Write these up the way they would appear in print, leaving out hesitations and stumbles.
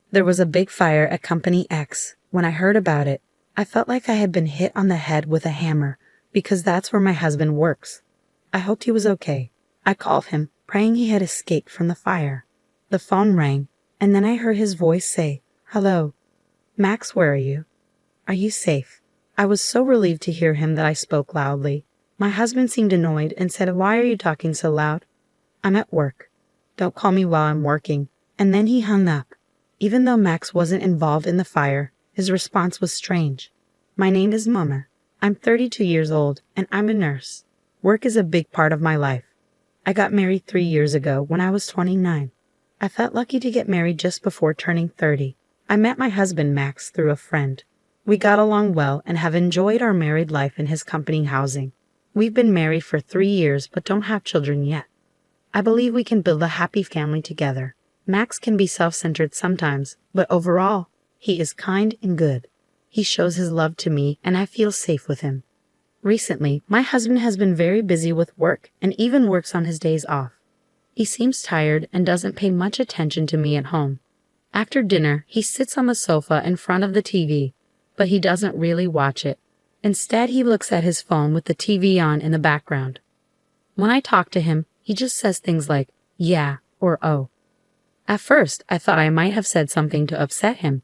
There was a big fire at Company X. When I heard about it, I felt like I had been hit on the head with a hammer because that's where my husband works. I hoped he was okay. I called him, praying he had escaped from the fire. The phone rang, and then I heard his voice say, "Hello. Max, where are you? Are you safe?" I was so relieved to hear him that I spoke loudly. My husband seemed annoyed and said, "Why are you talking so loud?" "I'm at work. Don't call me while I'm working." And then he hung up. Even though Max wasn't involved in the fire, his response was strange. "My name is Mama. I'm 32 years old, and I'm a nurse. Work is a big part of my life. I got married 3 years ago when I was 29. I felt lucky to get married just before turning 30. I met my husband Max through a friend. We got along well and have enjoyed our married life in his company housing. We've been married for 3 years but don't have children yet. I believe we can build a happy family together. Max can be self-centered sometimes, but overall, he is kind and good. He shows his love to me and I feel safe with him. Recently, my husband has been very busy with work and even works on his days off. He seems tired and doesn't pay much attention to me at home. After dinner, he sits on the sofa in front of the TV, but he doesn't really watch it. Instead, he looks at his phone with the TV on in the background. When I talk to him, he just says things like, "Yeah," or "Oh." At first, I thought I might have said something to upset him,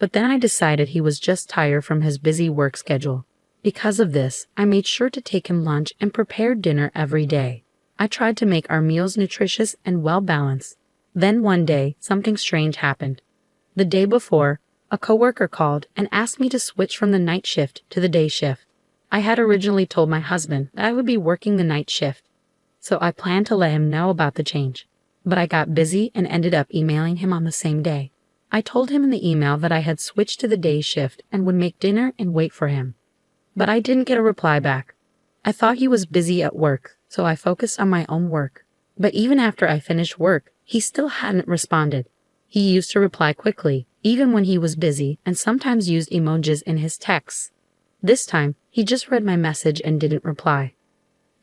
but then I decided he was just tired from his busy work schedule. Because of this, I made sure to take him lunch and prepare dinner every day. I tried to make our meals nutritious and well-balanced. Then one day, something strange happened. The day before, a coworker called and asked me to switch from the night shift to the day shift. I had originally told my husband that I would be working the night shift, so I planned to let him know about the change. But I got busy and ended up emailing him on the same day. I told him in the email that I had switched to the day shift and would make dinner and wait for him. But I didn't get a reply back. I thought he was busy at work, so I focused on my own work. But even after I finished work, he still hadn't responded. He used to reply quickly, even when he was busy, and sometimes used emojis in his texts. This time, he just read my message and didn't reply.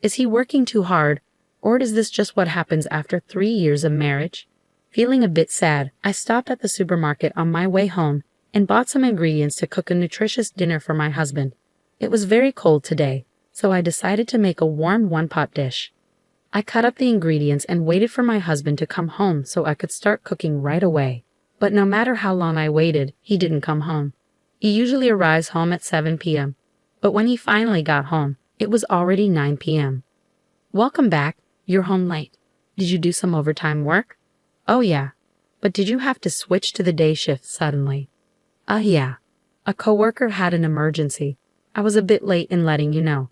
Is he working too hard, or is this just what happens after 3 years of marriage? Feeling a bit sad, I stopped at the supermarket on my way home and bought some ingredients to cook a nutritious dinner for my husband. It was very cold today, so I decided to make a warm one-pot dish. I cut up the ingredients and waited for my husband to come home so I could start cooking right away. But no matter how long I waited, he didn't come home. He usually arrives home at 7 p.m., but when he finally got home, it was already 9 p.m. "Welcome back. You're home late. Did you do some overtime work?" "Oh yeah. But did you have to switch to the day shift suddenly?" Yeah. A coworker had an emergency. I was a bit late in letting you know."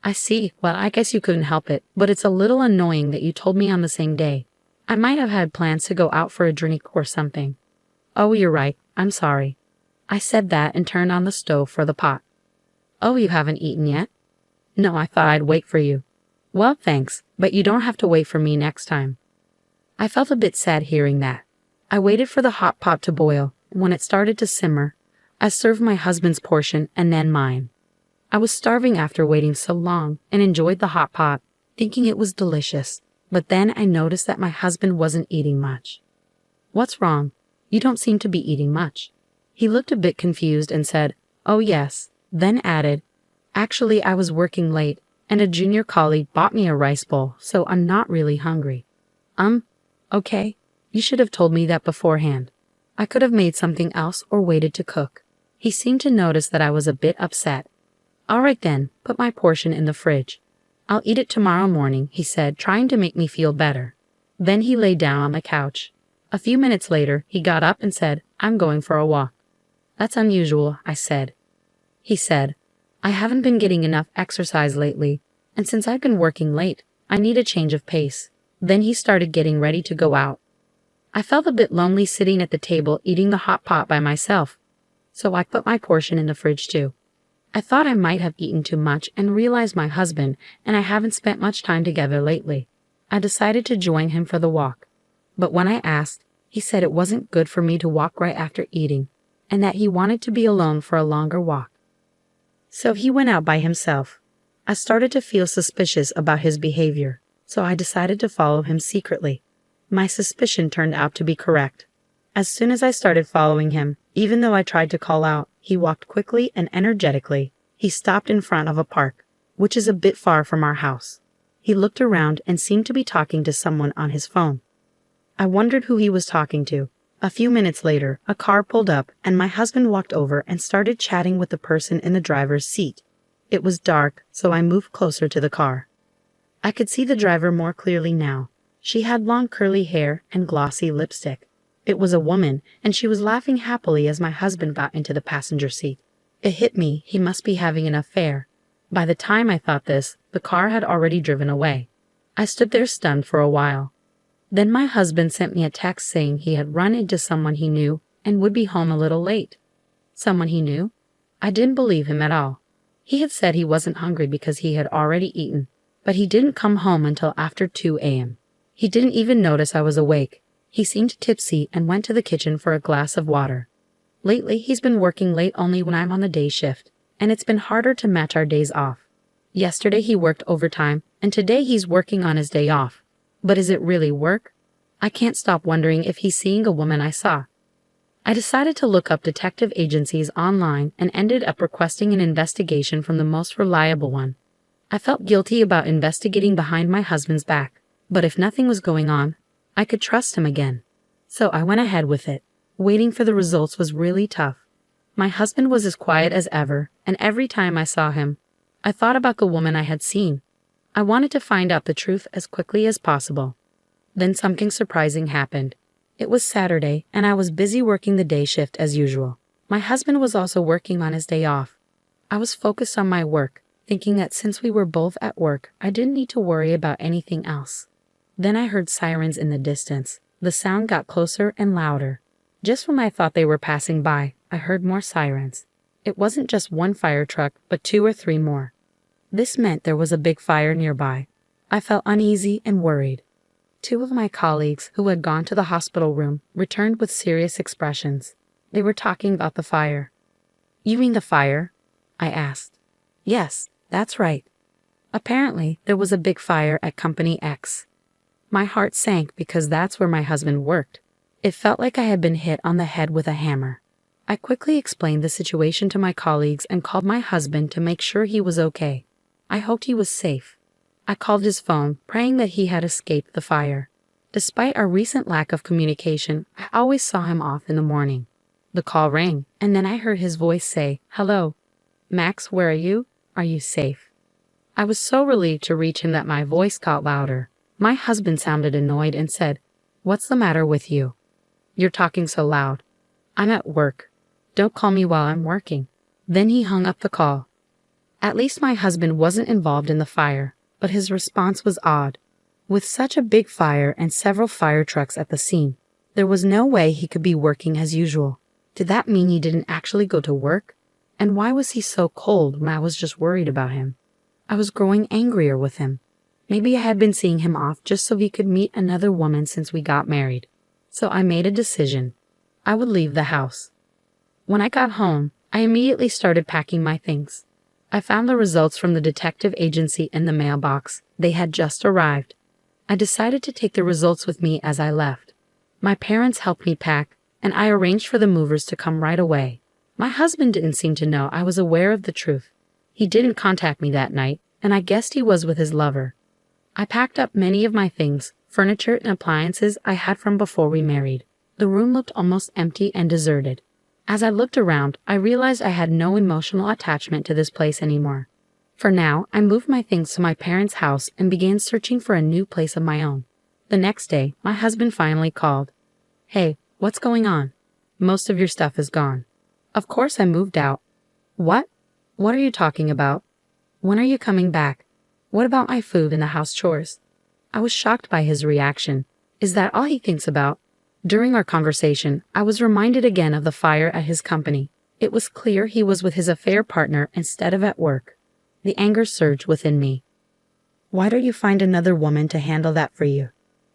"I see. Well, I guess you couldn't help it, but it's a little annoying that you told me on the same day. I might have had plans to go out for a drink or something." "Oh, you're right. I'm sorry." I said that and turned on the stove for the pot. "Oh, you haven't eaten yet?" "No, I thought I'd wait for you." "Well, thanks, but you don't have to wait for me next time." I felt a bit sad hearing that. I waited for the hot pot to boil, and when it started to simmer, I served my husband's portion and then mine. I was starving after waiting so long and enjoyed the hot pot, thinking it was delicious. But then I noticed that my husband wasn't eating much. "What's wrong? You don't seem to be eating much." He looked a bit confused and said, "Oh yes," then added, "Actually, I was working late, and a junior colleague bought me a rice bowl, so I'm not really hungry." Okay. You should have told me that beforehand. I could have made something else or waited to cook." He seemed to notice that I was a bit upset. "All right then, put my portion in the fridge. I'll eat it tomorrow morning," he said, trying to make me feel better. Then he lay down on the couch. A few minutes later, he got up and said, "I'm going for a walk." "That's unusual," I said. He said, "I haven't been getting enough exercise lately, and since I've been working late, I need a change of pace." Then he started getting ready to go out. I felt a bit lonely sitting at the table eating the hot pot by myself, so I put my portion in the fridge too. I thought I might have eaten too much and realized my husband and I haven't spent much time together lately. I decided to join him for the walk. But when I asked, he said it wasn't good for me to walk right after eating, and that he wanted to be alone for a longer walk. So he went out by himself. I started to feel suspicious about his behavior, so I decided to follow him secretly. My suspicion turned out to be correct. As soon as I started following him, even though I tried to call out, he walked quickly and energetically. He stopped in front of a park, which is a bit far from our house. He looked around and seemed to be talking to someone on his phone. I wondered who he was talking to. A few minutes later, a car pulled up and my husband walked over and started chatting with the person in the driver's seat. It was dark, so I moved closer to the car. I could see the driver more clearly now. She had long curly hair and glossy lipstick. It was a woman, and she was laughing happily as my husband got into the passenger seat. It hit me, he must be having an affair. By the time I thought this, the car had already driven away. I stood there stunned for a while. Then my husband sent me a text saying he had run into someone he knew and would be home a little late. Someone he knew? I didn't believe him at all. He had said he wasn't hungry because he had already eaten, but he didn't come home until after 2 a.m. He didn't even notice I was awake. He seemed tipsy and went to the kitchen for a glass of water. Lately, he's been working late only when I'm on the day shift, and it's been harder to match our days off. Yesterday he worked overtime, and today he's working on his day off. But is it really work? I can't stop wondering if he's seeing a woman I saw. I decided to look up detective agencies online and ended up requesting an investigation from the most reliable one. I felt guilty about investigating behind my husband's back, but if nothing was going on, I could trust him again. So I went ahead with it. Waiting for the results was really tough. My husband was as quiet as ever, and every time I saw him, I thought about the woman I had seen. I wanted to find out the truth as quickly as possible. Then something surprising happened. It was Saturday, and I was busy working the day shift as usual. My husband was also working on his day off. I was focused on my work, thinking that since we were both at work, I didn't need to worry about anything else. Then I heard sirens in the distance. The sound got closer and louder. Just when I thought they were passing by, I heard more sirens. It wasn't just one fire truck, but 2 or 3 more. This meant there was a big fire nearby. I felt uneasy and worried. 2 of my colleagues, who had gone to the hospital room, returned with serious expressions. They were talking about the fire. "You mean the fire?" I asked. "Yes, that's right. Apparently, there was a big fire at Company X. My heart sank because that's where my husband worked. It felt like I had been hit on the head with a hammer. I quickly explained the situation to my colleagues and called my husband to make sure he was okay. I hoped he was safe. I called his phone, praying that he had escaped the fire. Despite our recent lack of communication, I always saw him off in the morning. The call rang, and then I heard his voice say, "Hello. Max, where are you? Are you safe?" I was so relieved to reach him that my voice got louder. My husband sounded annoyed and said, "What's the matter with you? You're talking so loud." "I'm at work. Don't call me while I'm working." Then he hung up the call. At least my husband wasn't involved in the fire, but his response was odd. With such a big fire and several fire trucks at the scene, there was no way he could be working as usual. Did that mean he didn't actually go to work? And why was he so cold when I was just worried about him? I was growing angrier with him. Maybe I had been seeing him off just so he could meet another woman since we got married. So I made a decision. I would leave the house. When I got home, I immediately started packing my things. I found the results from the detective agency in the mailbox. They had just arrived. I decided to take the results with me as I left. My parents helped me pack, and I arranged for the movers to come right away. My husband didn't seem to know I was aware of the truth. He didn't contact me that night, and I guessed he was with his lover. I packed up many of my things, furniture and appliances I had from before we married. The room looked almost empty and deserted. As I looked around, I realized I had no emotional attachment to this place anymore. For now, I moved my things to my parents' house and began searching for a new place of my own. The next day, my husband finally called. "Hey, what's going on? Most of your stuff is gone." Of course I moved out. "What? What are you talking about? When are you coming back? What about my food and the house chores?" I was shocked by his reaction. Is that all he thinks about? During our conversation, I was reminded again of the fire at his company. It was clear he was with his affair partner instead of at work. The anger surged within me. "Why don't you find another woman to handle that for you?"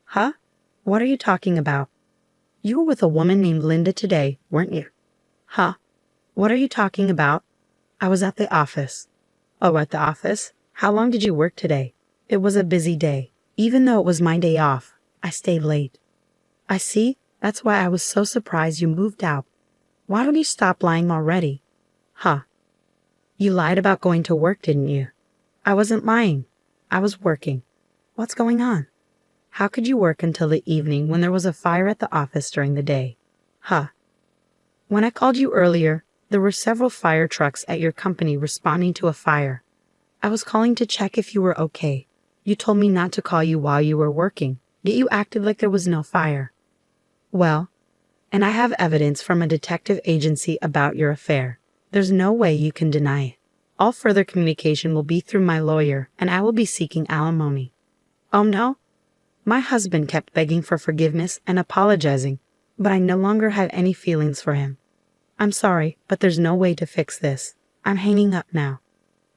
"Huh? What are you talking about?" "You were with a woman named Linda today, weren't you?" "Huh? What are you talking about?" "I was at the office." "Oh, at the office? How long did you work today?" "It was a busy day. Even though it was my day off, I stayed late." "I see. That's why I was so surprised you moved out. Why don't you stop lying already? Huh. You lied about going to work, didn't you? I wasn't lying. I was working. What's going on? How could you work until the evening when there was a fire at the office during the day? Huh. When I called you earlier, there were several fire trucks at your company responding to a fire. I was calling to check if you were okay. You told me not to call you while you were working, yet you acted like there was no fire. Well, and I have evidence from a detective agency about your affair. There's no way you can deny it. All further communication will be through my lawyer, and I will be seeking alimony. Oh no? My husband kept begging for forgiveness and apologizing, but I no longer have any feelings for him. I'm sorry, but there's no way to fix this. I'm hanging up now.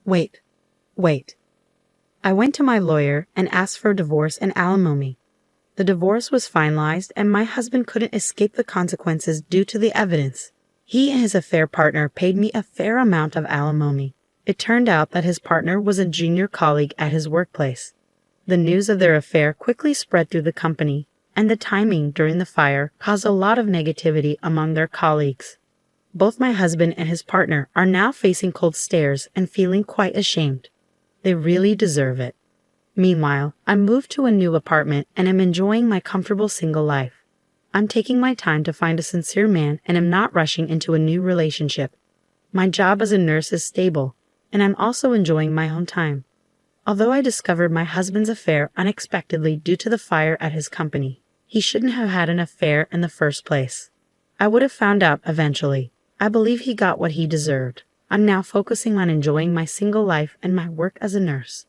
Wait. I went to my lawyer and asked for a divorce and alimony. The divorce was finalized and my husband couldn't escape the consequences due to the evidence. He and his affair partner paid me a fair amount of alimony. It turned out that his partner was a junior colleague at his workplace. The news of their affair quickly spread through the company, and the timing during the fire caused a lot of negativity among their colleagues. Both my husband and his partner are now facing cold stares and feeling quite ashamed. They really deserve it. Meanwhile, I moved to a new apartment and am enjoying my comfortable single life. I'm taking my time to find a sincere man and am not rushing into a new relationship. My job as a nurse is stable, and I'm also enjoying my own time. Although I discovered my husband's affair unexpectedly due to the fire at his company, he shouldn't have had an affair in the first place. I would have found out eventually. I believe he got what he deserved. I'm now focusing on enjoying my single life and my work as a nurse.